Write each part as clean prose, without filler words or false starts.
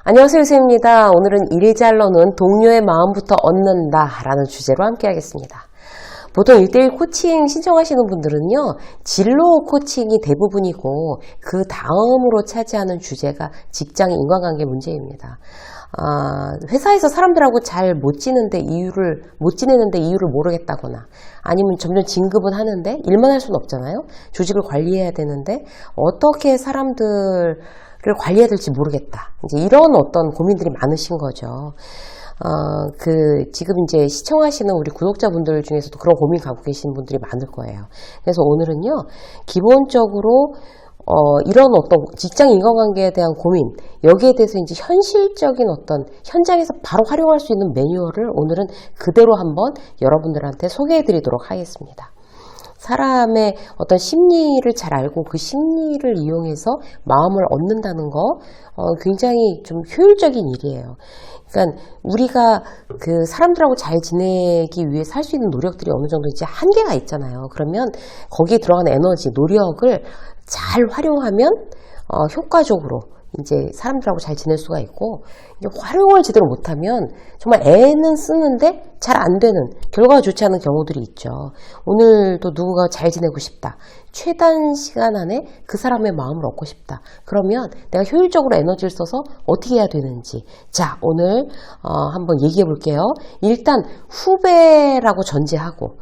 안녕하세요, 유수입니다. 오늘은 일이 잘 너는 동료의 마음부터 얻는다 라는 주제로 함께 하겠습니다. 보통 1:1 코칭 신청하시는 분들은요, 진로 코칭이 대부분이고 그 다음으로 차지하는 주제가 직장 인간관계 문제입니다. 회사에서 사람들하고 잘 못 지내는데 이유를 모르겠다거나, 아니면 점점 진급은 하는데 일만 할 수는 없잖아요. 조직을 관리해야 되는데 어떻게 사람들을 관리해야 될지 모르겠다. 이제 이런 어떤 고민들이 많으신 거죠. 지금 이제 시청하시는 우리 구독자분들 중에서도 그런 고민 갖고 계신 분들이 많을 거예요. 그래서 오늘은요, 기본적으로 이런 어떤 직장 인간관계에 대한 고민, 여기에 대해서 이제 현실적인 어떤 현장에서 바로 활용할 수 있는 매뉴얼을 오늘은 그대로 한번 여러분들한테 소개해 드리도록 하겠습니다. 사람의 어떤 심리를 잘 알고 그 심리를 이용해서 마음을 얻는다는 거 굉장히 좀 효율적인 일이에요. 그러니까 우리가 그 사람들하고 잘 지내기 위해 살 수 있는 노력들이 어느 정도 이제 한계가 있잖아요. 그러면 거기에 들어가는 에너지, 노력을 잘 활용하면 효과적으로 이제 사람들하고 잘 지낼 수가 있고, 이제 활용을 제대로 못하면 정말 애는 쓰는데 잘 안 되는, 결과가 좋지 않은 경우들이 있죠. 오늘도 누군가 잘 지내고 싶다, 최단 시간 안에 그 사람의 마음을 얻고 싶다, 그러면 내가 효율적으로 에너지를 써서 어떻게 해야 되는지, 자, 오늘 한번 얘기해 볼게요. 일단 후배라고 전제하고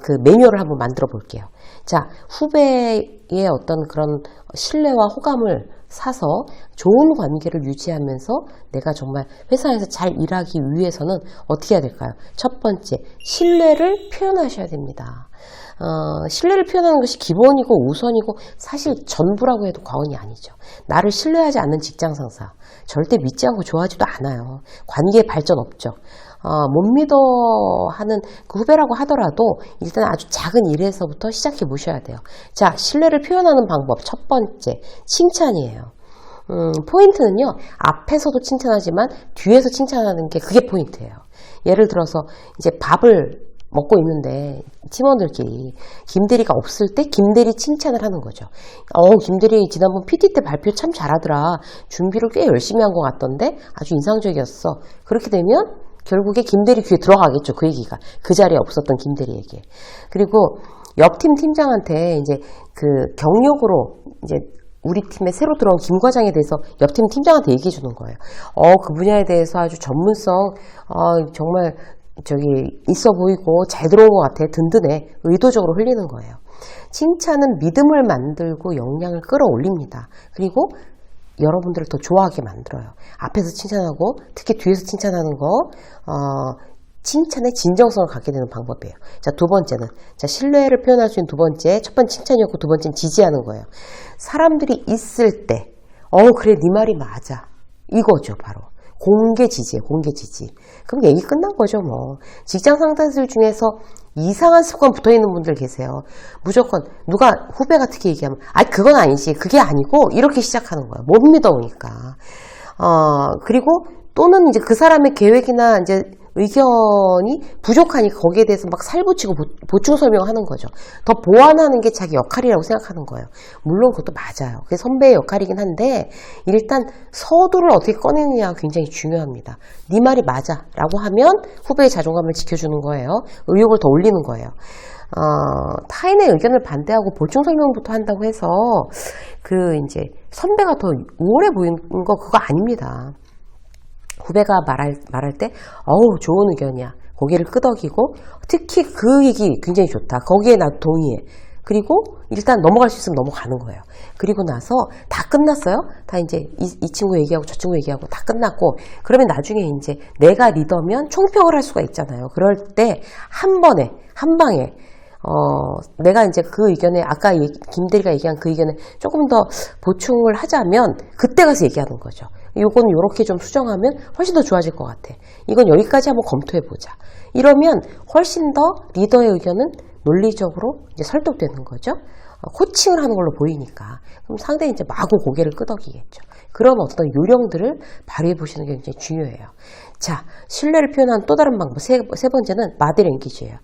그 매뉴얼을 한번 만들어 볼게요. 자, 후배의 어떤 그런 신뢰와 호감을 사서 좋은 관계를 유지하면서 내가 정말 회사에서 잘 일하기 위해서는 어떻게 해야 될까요? 첫 번째, 신뢰를 표현하셔야 됩니다. 신뢰를 표현하는 것이 기본이고 우선이고 사실 전부라고 해도 과언이 아니죠. 나를 신뢰하지 않는 직장 상사, 절대 믿지 않고 좋아하지도 않아요. 관계의 발전 없죠. 못 믿어 하는 그 후배라고 하더라도 일단 아주 작은 일에서부터 시작해 보셔야 돼요. 자, 신뢰를 표현하는 방법 첫 번째, 칭찬이에요. 포인트는요, 앞에서도 칭찬하지만 뒤에서 칭찬하는 게 그게 포인트예요. 예를 들어서 이제 밥을 먹고 있는데 팀원들끼리 김대리가 없을 때 김대리 칭찬을 하는 거죠. 김대리 지난번 PT 때 발표 참 잘하더라. 준비를 꽤 열심히 한 것 같던데 아주 인상적이었어. 그렇게 되면 결국에 김대리 귀에 들어가겠죠. 그 얘기가. 그 자리에 없었던 김대리 얘기. 그리고 옆팀 팀장한테 이제 그 경력으로 이제 우리 팀에 새로 들어온 김 과장에 대해서 옆팀 팀장한테 얘기해 주는 거예요. 그 분야에 대해서 아주 전문성, 정말 있어 보이고 잘 들어온 것 같아. 든든해. 의도적으로 흘리는 거예요. 칭찬은 믿음을 만들고 역량을 끌어올립니다. 그리고 여러분들을 더 좋아하게 만들어요. 앞에서 칭찬하고 특히 뒤에서 칭찬하는 거, 칭찬의 진정성을 갖게 되는 방법이에요. 자, 두 번째는, 자, 신뢰를 표현할 수 있는 두 번째, 첫 번째 칭찬이었고 두 번째는 지지하는 거예요. 사람들이 있을 때, 그래, 네 말이 맞아, 이거죠. 바로 공개 지지예요. 공개 지지. 그럼 얘기 끝난 거죠. 뭐 직장 상사들 중에서 이상한 습관 붙어있는 분들 계세요. 무조건 누가 후배가 특히 얘기하면 그건 아니지, 그게 아니고, 이렇게 시작하는 거예요. 못 믿어오니까. 그리고 또는 이제 그 사람의 계획이나 이제 의견이 부족하니까 거기에 대해서 막 살붙이고 보충 설명하는 거죠. 더 보완하는 게 자기 역할이라고 생각하는 거예요. 물론 그것도 맞아요. 그게 선배의 역할이긴 한데, 일단 서두를 어떻게 꺼내느냐가 굉장히 중요합니다. 네 말이 맞아 라고 하면 후배의 자존감을 지켜주는 거예요. 의욕을 더 올리는 거예요. 타인의 의견을 반대하고 보충 설명부터 한다고 해서 이제 선배가 더 우월해 보이는 거 그거 아닙니다. 후배가 말할 때 좋은 의견이야, 고개를 끄덕이고, 특히 그 얘기 굉장히 좋다, 거기에 나 동의해, 그리고 일단 넘어갈 수 있으면 넘어가는 거예요. 그리고 나서 다 끝났어요. 다 이제 이 친구 얘기하고 저 친구 얘기하고 다 끝났고, 그러면 나중에 이제 내가 리더면 총평을 할 수가 있잖아요. 그럴 때 한 번에 한 방에 내가 이제 그 의견에, 아까 김대리가 얘기한 그 의견에 조금 더 보충을 하자면 그때 가서 얘기하는 거죠. 요건 요렇게 좀 수정하면 훨씬 더 좋아질 것 같아. 이건 여기까지 한번 검토해보자. 이러면 훨씬 더 리더의 의견은 논리적으로 이제 설득되는 거죠. 코칭을 하는 걸로 보이니까. 그럼 상대는 이제 마구 고개를 끄덕이겠죠. 그런 어떤 요령들을 발휘해 보시는 게 굉장히 중요해요. 자, 신뢰를 표현하는 또 다른 방법, 세 번째는 바디랭귀지예요.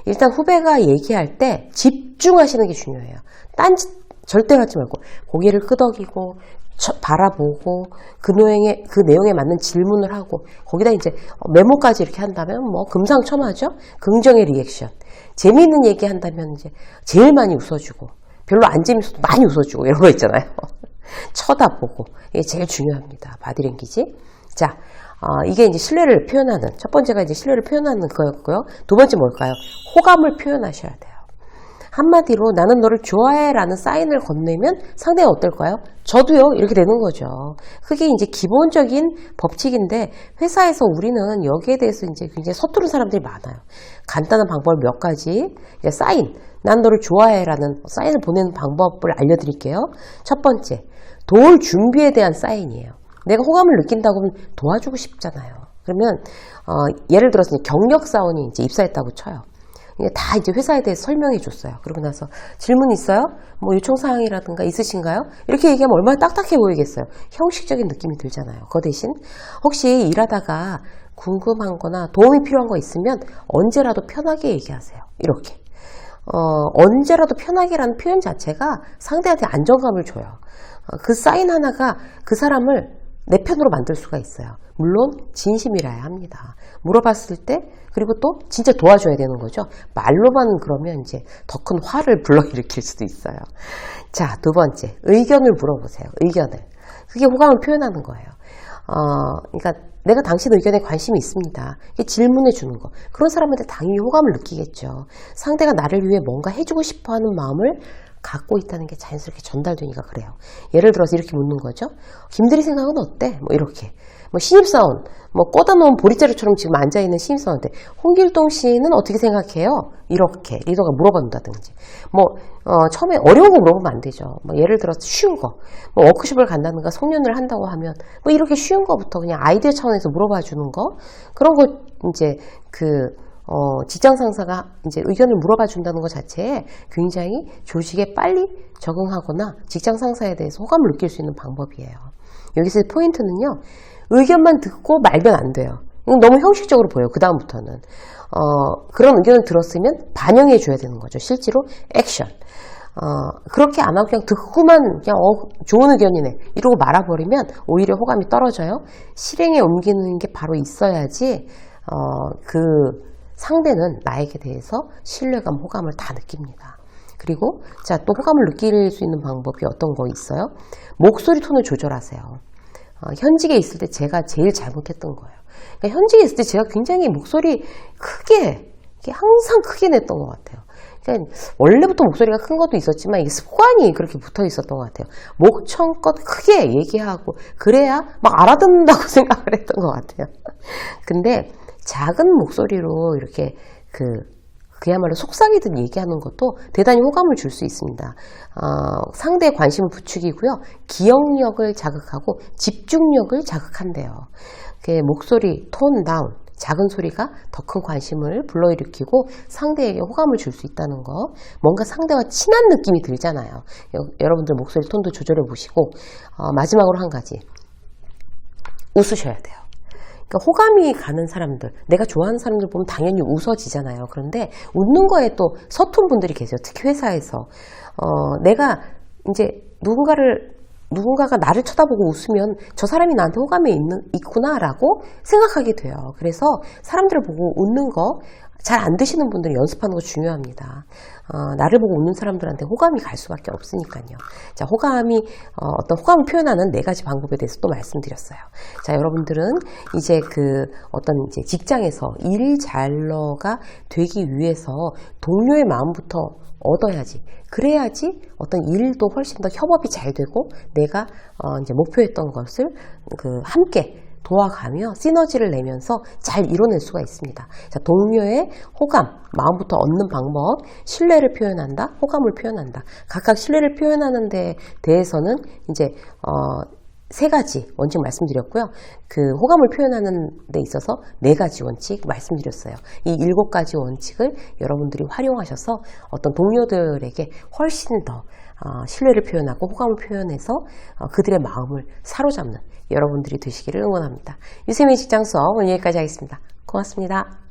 일단 후배가 얘기할 때 집중하시는 게 중요해요. 딴짓 절대 하지 말고 고개를 끄덕이고 바라보고 그 내용에 맞는 질문을 하고 거기다 이제 메모까지 이렇게 한다면 뭐 금상첨화죠. 긍정의 리액션. 재미있는 얘기 한다면 이제 제일 많이 웃어주고 별로 안 재밌어도 많이 웃어주고 이런 거 있잖아요. 쳐다보고 이게 제일 중요합니다. 바디랭귀지. 자, 이게 이제 신뢰를 표현하는 첫 번째가 이제 신뢰를 표현하는 거였고요. 두 번째 뭘까요? 호감을 표현하셔야 돼요. 한마디로 나는 너를 좋아해 라는 사인을 건네면 상대가 어떨까요? 저도요 이렇게 되는 거죠. 그게 이제 기본적인 법칙인데 회사에서 우리는 여기에 대해서 이제 굉장히 서투른 사람들이 많아요. 간단한 방법을 몇 가지 이제 사인, 난 너를 좋아해 라는 사인을 보내는 방법을 알려드릴게요. 첫 번째, 도울 준비에 대한 사인이에요. 내가 호감을 느낀다고 하면 도와주고 싶잖아요. 그러면 예를 들어서 경력 사원이 이제 입사했다고 쳐요. 다 이제 회사에 대해서 설명해 줬어요. 그러고 나서 질문 있어요? 뭐 요청사항이라든가 있으신가요? 이렇게 얘기하면 얼마나 딱딱해 보이겠어요. 형식적인 느낌이 들잖아요. 그 대신 혹시 일하다가 궁금한 거나 도움이 필요한 거 있으면 언제라도 편하게 얘기하세요. 이렇게. 언제라도 편하게라는 표현 자체가 상대한테 안정감을 줘요. 그 사인 하나가 그 사람을 내 편으로 만들 수가 있어요. 물론 진심이라야 합니다. 물어봤을 때 그리고 또 진짜 도와줘야 되는 거죠. 말로만 그러면 이제 더 큰 화를 불러일으킬 수도 있어요. 자, 두 번째, 의견을 물어보세요. 의견을. 그게 호감을 표현하는 거예요. 그러니까 내가 당신 의견에 관심이 있습니다. 이게 질문해 주는 거. 그런 사람한테 당연히 호감을 느끼겠죠. 상대가 나를 위해 뭔가 해주고 싶어하는 마음을 갖고 있다는 게 자연스럽게 전달되니까 그래요. 예를 들어서 이렇게 묻는 거죠. 김대리 생각은 어때? 뭐 이렇게. 뭐 신입사원, 뭐 꽂아놓은 보리자루처럼 지금 앉아있는 신입사원한테 홍길동 씨는 어떻게 생각해요? 이렇게 리더가 물어본다든지. 뭐 처음에 어려운 거 물어보면 안 되죠. 뭐 예를 들어서 쉬운 거, 뭐 워크숍을 간다든가 송년회를 한다고 하면 뭐 이렇게 쉬운 거부터 그냥 아이디어 차원에서 물어봐 주는 거, 그런 거 이제 직장 상사가 이제 의견을 물어봐 준다는 것 자체에 굉장히 조직에 빨리 적응하거나 직장 상사에 대해서 호감을 느낄 수 있는 방법이에요. 여기서 포인트는요, 의견만 듣고 말면 안 돼요. 너무 형식적으로 보여요. 그 다음부터는 그런 의견을 들었으면 반영해 줘야 되는 거죠. 실제로 액션. 그렇게 안 하고 그냥 듣고만 그냥 좋은 의견이네 이러고 말아버리면 오히려 호감이 떨어져요. 실행에 옮기는 게 바로 있어야지 그 상대는 나에게 대해서 신뢰감, 호감을 다 느낍니다. 그리고 자, 또 호감을 느낄 수 있는 방법이 어떤 거 있어요? 목소리 톤을 조절하세요. 현직에 있을 때 제가 제일 잘못했던 거예요. 그러니까 현직에 있을 때 제가 굉장히 목소리 크게, 항상 크게 냈던 것 같아요. 그러니까 원래부터 목소리가 큰 것도 있었지만 이게 습관이 그렇게 붙어 있었던 것 같아요. 목청껏 크게 얘기하고 그래야 막 알아듣는다고 생각을 했던 것 같아요. 근데 작은 목소리로 이렇게 그야말로 속삭이듯 얘기하는 것도 대단히 호감을 줄 수 있습니다. 상대의 관심을 부추기고요. 기억력을 자극하고 집중력을 자극한대요. 목소리, 톤 다운, 작은 소리가 더 큰 관심을 불러일으키고 상대에게 호감을 줄 수 있다는 거. 뭔가 상대와 친한 느낌이 들잖아요. 여러분들 목소리 톤도 조절해 보시고 마지막으로 한 가지. 웃으셔야 돼요. 그러니까 호감이 가는 사람들, 내가 좋아하는 사람들 보면 당연히 웃어지잖아요. 그런데 웃는 거에 또 서툰 분들이 계세요. 특히 회사에서. 내가 이제 누군가가 나를 쳐다보고 웃으면 저 사람이 나한테 호감이 있구나라고 생각하게 돼요. 그래서 사람들을 보고 웃는 거 잘 안 되시는 분들은 연습하는 거 중요합니다. 나를 보고 웃는 사람들한테 호감이 갈 수밖에 없으니까요. 자, 어떤 호감을 표현하는 4가지 방법에 대해서 또 말씀드렸어요. 자, 여러분들은 이제 어떤 이제 직장에서 일잘러가 되기 위해서 동료의 마음부터 얻어야지. 그래야지 어떤 일도 훨씬 더 협업이 잘 되고 내가 이제 목표했던 것을 함께 도와가며 시너지를 내면서 잘 이뤄낼 수가 있습니다. 자, 동료의 호감, 마음부터 얻는 방법, 신뢰를 표현한다, 호감을 표현한다. 각각 신뢰를 표현하는 데 대해서는 이제 3가지 원칙 말씀드렸고요. 호감을 표현하는 데 있어서 4가지 원칙 말씀드렸어요. 이 7가지 원칙을 여러분들이 활용하셔서 어떤 동료들에게 훨씬 더 신뢰를 표현하고 호감을 표현해서 그들의 마음을 사로잡는 여러분들이 되시기를 응원합니다. 유세민 직장 수업 오늘 여기까지 하겠습니다. 고맙습니다.